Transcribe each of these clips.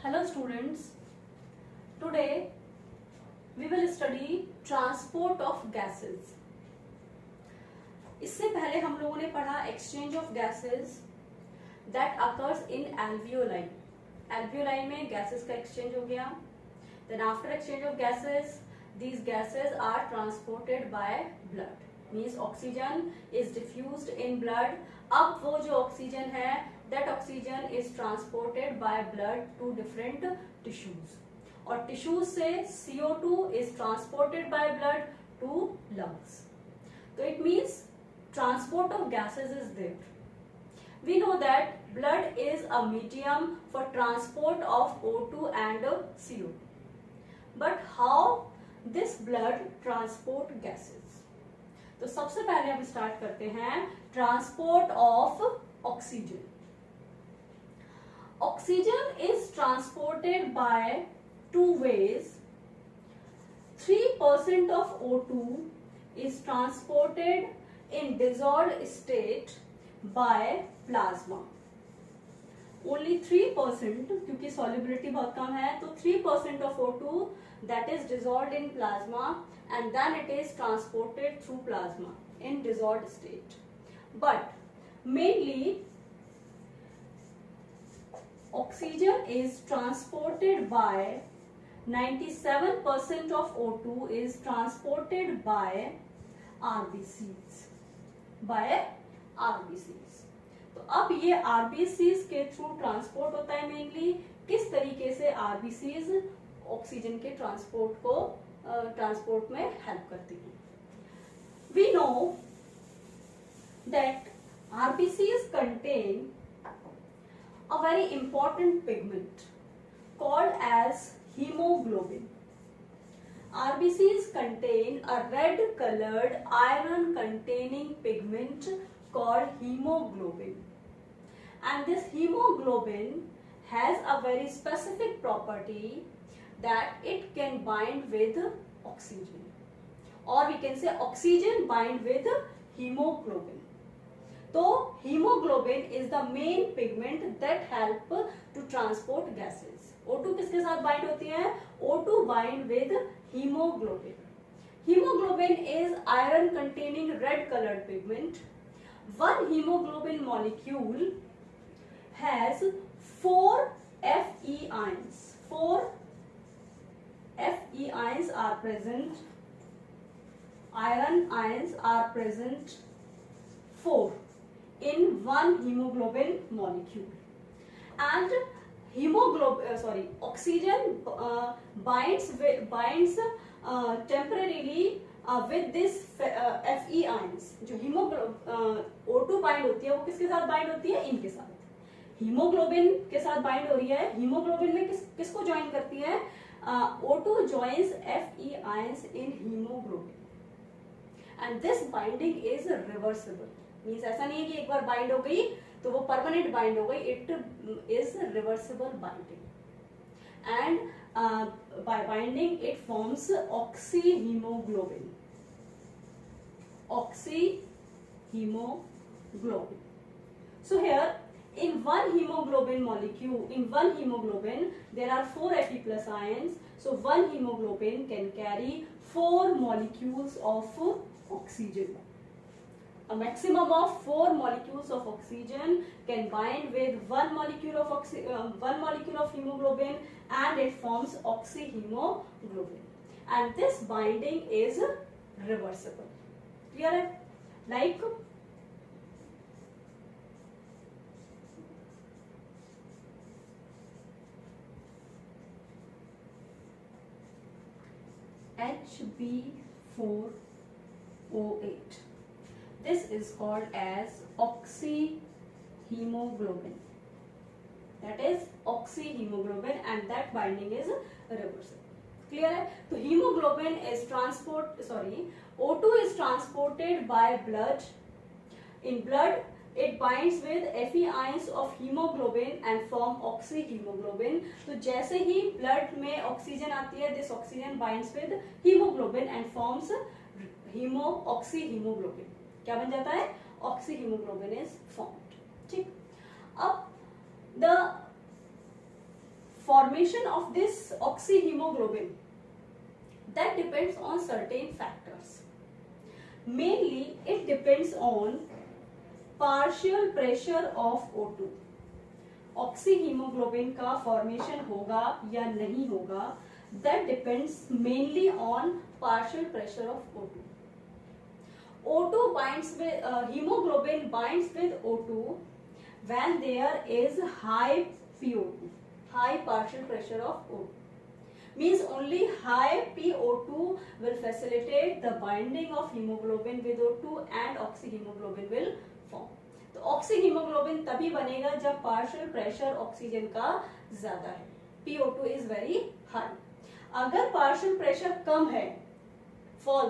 Hello students, today we will study transport of gases. इससे पहले हम लोगों ने पढ़ा exchange of gases that occurs in alveoli. Alveoli में gases का exchange हो गया. Then after exchange of gases, these gases are transported by blood. Means oxygen is diffused in blood. अब वो जो oxygen है, that oxygen is transported by blood to different tissues. और tissues से CO2 is transported by blood to lungs. So it means transport of gases is there. We know that blood is a medium for transport of O2 and CO2. But how this blood transport gases? तो सबसे पहले हम start करते हैं transport of oxygen. Oxygen is transported by two ways. 3% of O2 is transported in dissolved state by plasma. Only 3%, क्योंकि solubility बहुत कम है, तो 3% of O2 that is dissolved in plasma and then it is transported through plasma in dissolved state. But mainly oxygen is transported by 97% of O2 is transported by RBCs. By RBCs. तो अब ये RBCs के through transport होता है. Mainly किस तरीके से RBCs oxygen के ट्रांसपोर्ट में हेल्प करती हैं. We know that RBCs contain a very important pigment called as hemoglobin. RBCs contain a red colored iron containing pigment called hemoglobin, and this hemoglobin has a very specific property that it can bind with oxygen, or we can say oxygen bind with hemoglobin. So hemoglobin is the main pigment that help to transport gases. O2 किसके साथ bind होती है? O2 bind with hemoglobin. Hemoglobin is iron containing red colored pigment. One hemoglobin molecule has 4 Fe ions. 4 Fe ions are present. Iron ions are present 4 in one hemoglobin molecule. And oxygen binds temporarily with this Fe ions. जो O2 bind होती है वो किसके साथ bind होती है? इनके साथ. हीमोग्लोबिन के साथ bind हो रही है. हीमोग्लोबिन में किसको ज्वाइन करती है? O2 joins Fe ions in hemoglobin. And this binding is reversible. Means ऐसा नहीं है कि एक बार bind हो गई तो वो permanent bind हो गई. It is reversible binding. And by binding it forms oxyhemoglobin. Oxyhemoglobin. So here in one hemoglobin molecule, in one hemoglobin there are 4 Fe plus ions. So one hemoglobin can carry 4 molecules of oxygen. A maximum of 4 molecules of oxygen can bind with one molecule of hemoglobin, and it forms oxyhemoglobin. And this binding is reversible. Clear? Like HB4O8. This is called as oxyhemoglobin. That is oxyhemoglobin, and that binding is reversible. Clear है? तो hemoglobin is O2 is transported by blood. In blood it binds with Fe ions of hemoglobin and form oxyhemoglobin. तो जैसे ही blood में oxygen आती है, this oxygen binds with hemoglobin and forms oxyhemoglobin. क्या बन जाता है? Oxyhemoglobin is formed. ठीक. अब the formation of this oxyhemoglobin, that depends on certain factors. Mainly it depends on partial pressure of O2. Oxyhaemoglobin का formation होगा या नहीं होगा, that depends mainly on partial pressure of O2. O2 binds with hemoglobin binds with O2 when there is high PO2, high partial pressure of O2. Means only high PO2 will facilitate the binding of hemoglobin with O2 and oxyhemoglobin will form. तो oxyhaemoglobin तभी बनेगा जब partial pressure oxygen का ज्यादा है, PO2 is very high. अगर partial pressure कम है,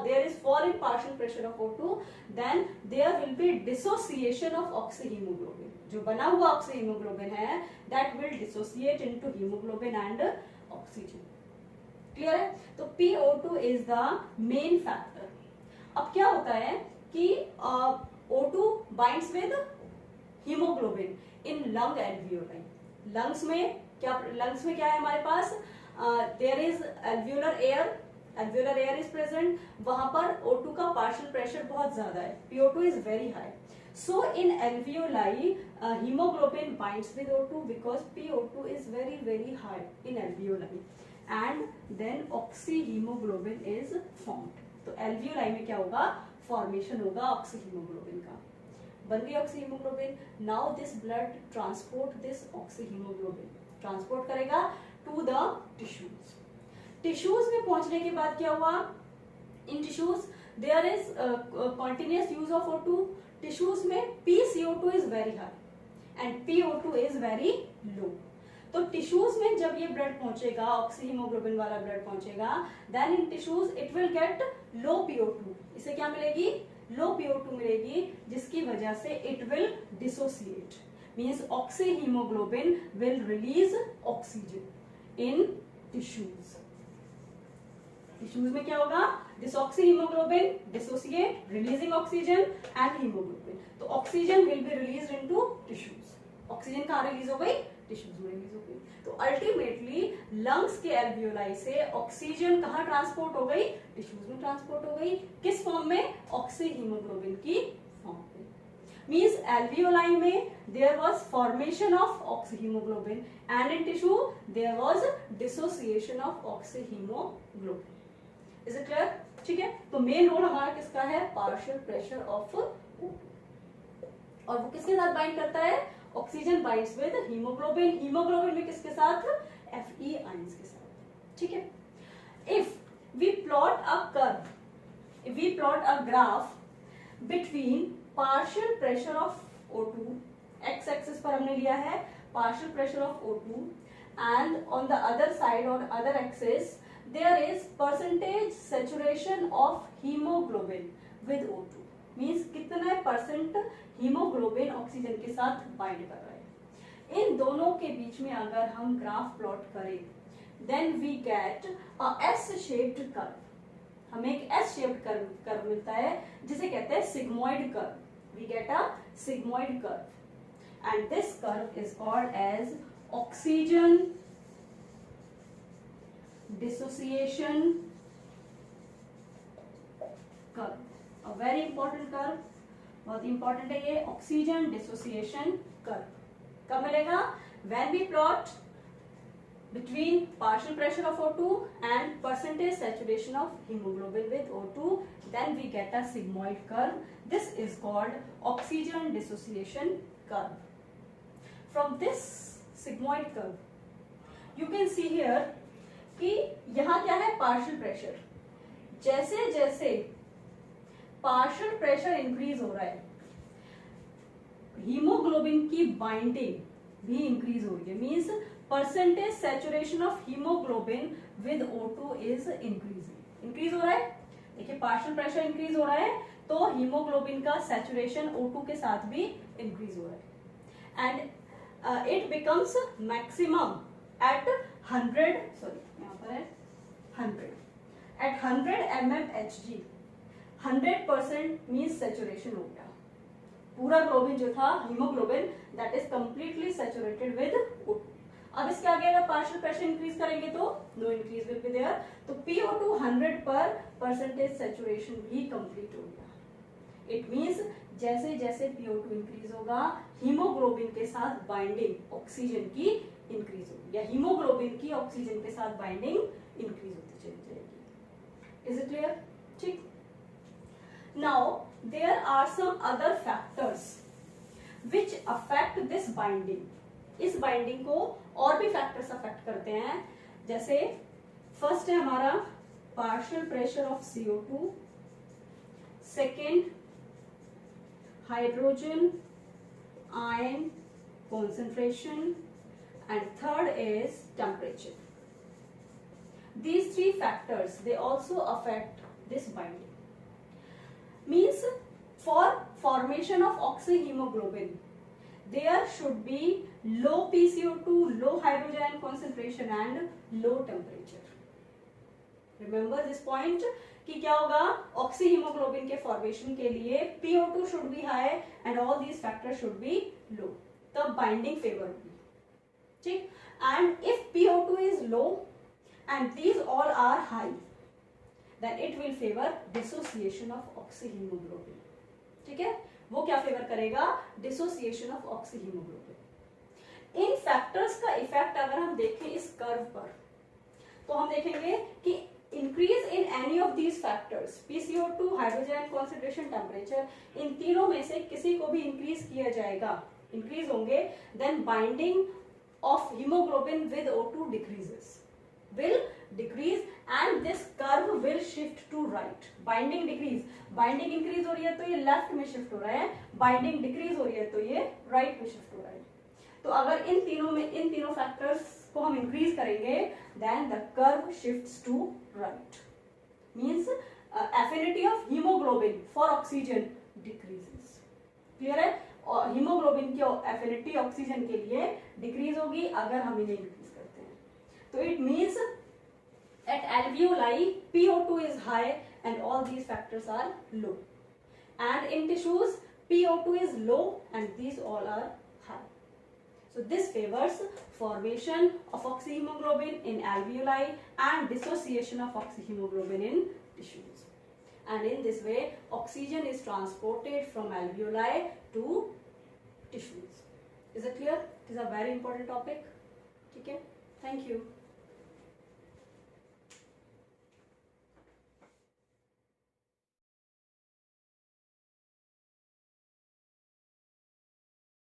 there is fall in partial pressure of O2, then there will be dissociation of oxyhemoglobin. जो बना हुआ ऑक्सीहीमोग्लोबिन है, that will dissociate into hemoglobin and oxygen. Clear है? तो PO2 is the main factor. अब क्या होता है कि O2 binds with hemoglobin in lung alveoli. Lungs में क्या है हमारे पास? There is alveolar air. Alveolar air is present. वहां पर O2 का partial pressure बहुत ज्यादा है. PO2 is very high. So in alveoli, hemoglobin binds with O2 because PO2 is very very high in alveoli, and then oxyhemoglobin is formed. तो alveoli में क्या होगा? फॉर्मेशन होगा ऑक्सीहीमोग्लोबिन का. बन गई oxyhaemoglobin. Now this blood transport this oxyhaemoglobin, transport करेगा to the tissues. Tissues में पहुंचने के बाद क्या हुआ? In tissues there is continuous use of O2. Tissues में PCO2 is very high and PO2 is very low. तो टिश्यूज में जब ये ब्लड पहुंचेगा, ऑक्सीहीमोग्लोबिन वाला ब्लड पहुंचेगा, then in tissues it will get low PO2. इसे क्या मिलेगी? लो PO2 मिलेगी, जिसकी वजह से it will dissociate. Means oxyhaemoglobin will release oxygen in tissues. Tissues में क्या होगा? This oxyhaemoglobin dissociate, releasing oxygen and haemoglobin. तो oxygen will be released into tissues. Oxygen कहाँ रिलीज हो गई? टिश्यूज में रिलीज हो गई. तो अल्टीमेटली लंग्स के एल्वियोलाई से ऑक्सीजन कहाँ ट्रांसपोर्ट हो गई? टिश्यूज में ट्रांसपोर्ट हो गई. किस फॉर्म में? ऑक्सीहीमोग्लोबिन की फॉर्म में. मींस एल्वियोलाई में there was formation of oxyhaemoglobin and in tissue there was dissociation of oxyhaemoglobin. Is it clear? ठीक है. तो मेन रोल हमारा किसका है? Partial pressure of O2. और वो किसके साथ बाइंड करता है? Oxygen binds with haemoglobin. Haemoglobin में किसके साथ? Fe आयंस के साथ. ठीक है. If we plot a curve, if we plot a graph between partial pressure of O2, x axis पर हमने लिया है partial pressure of O2, and on the other side or other axis there is percentage saturation of hemoglobin with O2. Means कितना percent haemoglobin oxygen के साथ bind कर रहा है. इन दोनों के बीच में अगर हम ग्राफ प्लॉट करें, then we get a S shaped curve. हमें एक एस शेप्ड कर्व मिलता है जिसे कहते हैं sigmoid curve. We get a sigmoid curve and this curve is called as oxygen dissociation curve. A very important curve, बहुत important है ये ऑक्सीजन डिसोसिएशन कर्व. कब मिलेगा? When we plot between partial pressure of O2 and percentage saturation of hemoglobin with O2, then we get a sigmoid curve. This is called oxygen dissociation curve. From this sigmoid curve, you can see here कि यहाँ क्या है? partial pressure. जैसे जैसे partial pressure increase हो रहा है, haemoglobin की बाइंडिंग भी इंक्रीज हो रही है. Means percentage saturation of hemoglobin with O2 is increase हो रहा है. देखिए पार्शियल प्रेशर इंक्रीज हो रहा है तो हीमोग्लोबिन का सैचुरेशन O2 के साथ भी इंक्रीज हो रहा है. And it becomes maximum at 100, sorry यहाँ पर है 100, एट 100 mmHg. 100% मीन्स सैचुरेशन हो गया. पूरा ग्लोबिन जो था haemoglobin that is completely saturated with O2. अब इसके आगे अगर पार्शियल प्रेशर इंक्रीज करेंगे तो no increase will be there, तो PO2 100 पर परसेंटेज सेचुरेशन भी कंप्लीट हो गया। इट मींस जैसे जैसे PO2 इंक्रीज होगा हीमोग्लोबिन के साथ बाइंडिंग ऑक्सीजन की इंक्रीज होगी, या हीमोग्लोबिन की ऑक्सीजन के साथ बाइंडिंग इंक्रीज होती चली जाएगी। Is it clear? ठीक। Now there are some other factors which affect this binding. इस बाइंडिंग को और भी फैक्टर्स अफेक्ट करते हैं, जैसे फर्स्ट है हमारा partial pressure of CO2, second hydrogen ion concentration, and third is temperature. These three factors, they also affect this binding. Means for formation of oxyhemoglobin there should be low PCO2, low hydrogen ion concentration and low temperature. Remember this point कि क्या होगा, oxyhaemoglobin के formation के लिए PO2 should be high and all these factors should be low, तब binding favour होगी, ठीक। and if PO2 is low and these all are high then it will favor dissociation of oxyhemoglobin, ठीक है। वो क्या favour करेगा, dissociation of oxyhaemoglobin. In factors का effect अगर हम देखें इस कर्व पर तो हम देखेंगे कि increase in any of these factors, PCO2, hydrogen concentration, temperature, इन तीनों में से किसी को भी इंक्रीज किया जाएगा, इंक्रीज होंगे, then binding of hemoglobin with O2 decreases, will decrease and this curve will shift to right. Binding decrease, binding increase हो रही है तो ये left में shift हो रहा है, binding decrease हो रही है तो ये right में shift हो रहा है। तो अगर इन तीनों factors को हम increase करेंगे then the curve shifts to right, means affinity of hemoglobin for oxygen decreases. Clear है? और हीमोग्लोबिन की affinity ऑक्सीजन के लिए डिक्रीज होगी अगर हम इन्हें इंक्रीज करते हैं। So it means at alveoli PO2 is high and all these factors are low, and in tissues PO2 is low and these all are high. So this favors formation of oxyhemoglobin in alveoli and dissociation of oxyhemoglobin in tissues, and in this way oxygen is transported from alveoli to tissues. Is it clear? It is a very important topic. Okay, thank you.